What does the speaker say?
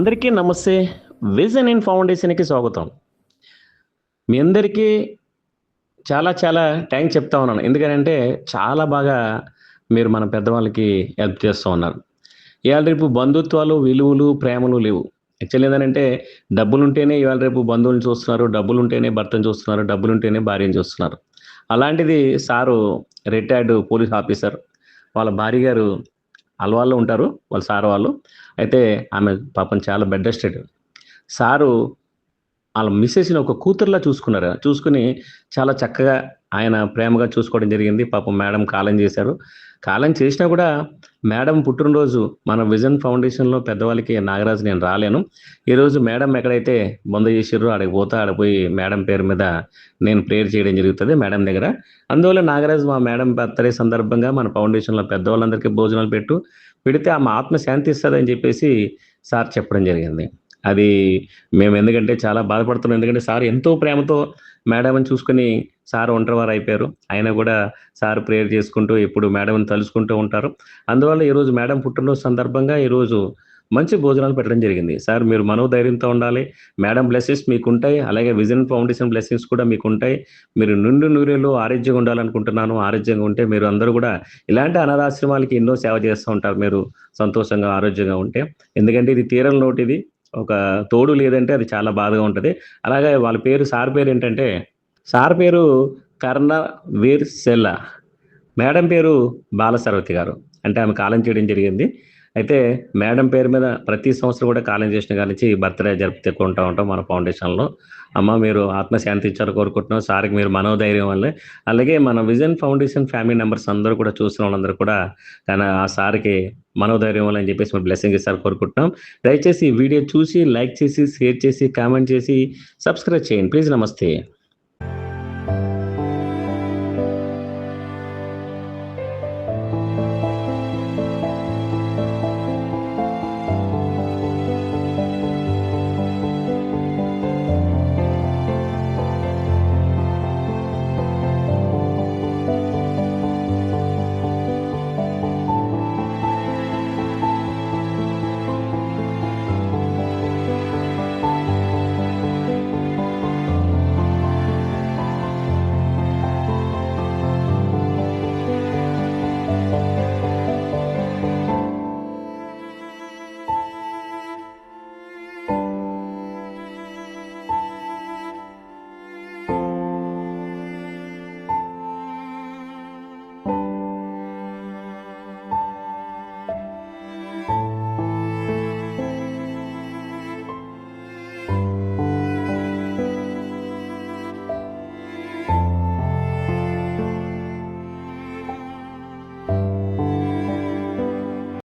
అందరికీ నమస్తే. Vision in ఫౌండేషన్‌కి స్వాగతం. మీ అందరికీ చాలా చాలా థాంక్స్ చెప్తా ఉన్నాను. ఎందుకనంటే చాలా బాగా మీరు మన పెద్దవాళ్ళకి హెల్ప్ చేస్తూ ఉన్నారు. ఇయాల రేపు బంధుత్వాలు, విలువలు, ప్రేమలు లేవు. యాక్చువల్లీ ఏందనంటే డబ్బులుంటేనే ఇవాళ రేపు బంధువులను చూస్తున్నారు. డబ్బులుంటేనే భర్తను చూస్తున్నారు. డబ్బులుంటేనే భార్యను చూస్తున్నారు. అలాంటిది సారు రిటైర్డ్ పోలీస్ ఆఫీసర్. వాళ్ళ భార్య గారు అలవాల్లో ఉంటారు. వాళ్ళ సార్ వాళ్ళు. అయితే ఆమె పాపం చాలా బెడ్ రెస్టెడ్. సారు ఆళ్ళ మిసెస్‌ని ఒక కూతురులా చూసుకున్నారు. చూసుకొని చాలా చక్కగా ఆయన ప్రేమగా చూసుకోవడం జరిగింది. పాపం మేడం కాలం చేశారు. కాలం చేసినా కూడా మేడం పుట్టినరోజు మన విజన్ ఫౌండేషన్‌లో పెద్దవాళ్ళకి నాగరాజు నేను రాలేను. ఈరోజు మేడం ఎక్కడైతే బొంద చేసిర్రో ఆడికి పోతా, ఆడ పోయి మేడం పేరు మీద నేను ప్రేయర్ చేయడం జరుగుతది మేడం దగ్గర. అందువల్ల నాగరాజు మా మేడం బర్త్‌డే సందర్భంగా మన ఫౌండేషన్‌లో పెద్దవాళ్ళందరికీ భోజనాలు పెడితే ఆమె ఆత్మ శాంతిస్తదని చెప్పేసి సార్ చెప్పడం జరిగింది. అది మేమెందుకంటే చాలా బాధపడుతున్నాం. ఎందుకంటే సార్ ఎంతో ప్రేమతో మేడంని చూసుకొని సార్ ఒంటరివారైపోయారు. అయినా గూడా సార్ ప్రేయర్ చేసుకుంటూ ఎప్పుడు మేడంని తలుసుకుంటూ ఉంటారు. అందువల్ల ఈరోజు మేడం పుట్టినరోజు సందర్భంగా ఈరోజు మంచి భోజనాలు పెట్టడం జరిగింది. సార్ మీరు మనోధైర్యంతో ఉండాలి. మేడం బ్లెస్సింగ్స్ మీకుంటాయి. అలాగే విజన్ ఫౌండేషన్ బ్లెస్సింగ్స్ కూడా మీకుంటాయి. మీరు నిండు నూరేళ్ళు ఆరోగ్యంగా ఉండాలనుకుంటున్నాను. ఆరోగ్యంగా ఉంటే మీరు అందరూ గూడా ఇలాంటి అనాథాశ్రమాలకి ఎన్నో సేవ చేస్తూ ఉంటారు మీరు సంతోషంగా, ఆరోగ్యంగా ఉంటే. ఎందుకంటే ఇది తీరని లోటిది. ఒక తోడు లేదంటే అది చాలా బాధగా ఉంటది. అలాగే వాళ్ళ పేరు సార్ పేరేంటంటే, సార్ పేరు కర్ణవీర్ సెల్ల. మేడం పేరు బాలసరవతి గారు. అంటే ఆమె కాలం చేయడం జరిగింది. అయితే మేడం పేరు మీద ప్రతి సంవత్సరం కూడా కాలం చేసిన కాడి నుంచి బర్త్‌డే జరుపుకుంటా ఉంటాం మన ఫౌండేషన్‌లో. అమ్మ మీరు ఆత్మ శాంతించాలని కోరుకుంటున్నాం. సార్‌కి మీరు మనోధైర్యం వల్లే. అలాగే మన విజన్ ఫౌండేషన్ ఫ్యామిలీ మెంబర్స్ అందరూ కూడా చూస్తున్న వాళ్ళందరూ కూడా ఆ సార్‌కి మనోధైర్యం వల్ల అని చెప్పేసి మీరు బ్లెస్సింగ్ ఇస్తారని కోరుకుంటున్నాం. దయచేసి ఈ వీడియో చూసి, లైక్ చేసి, షేర్ చేసి, కామెంట్ చేసి, సబ్స్క్రైబ్ చేయండి. ప్లీజ్ నమస్తే.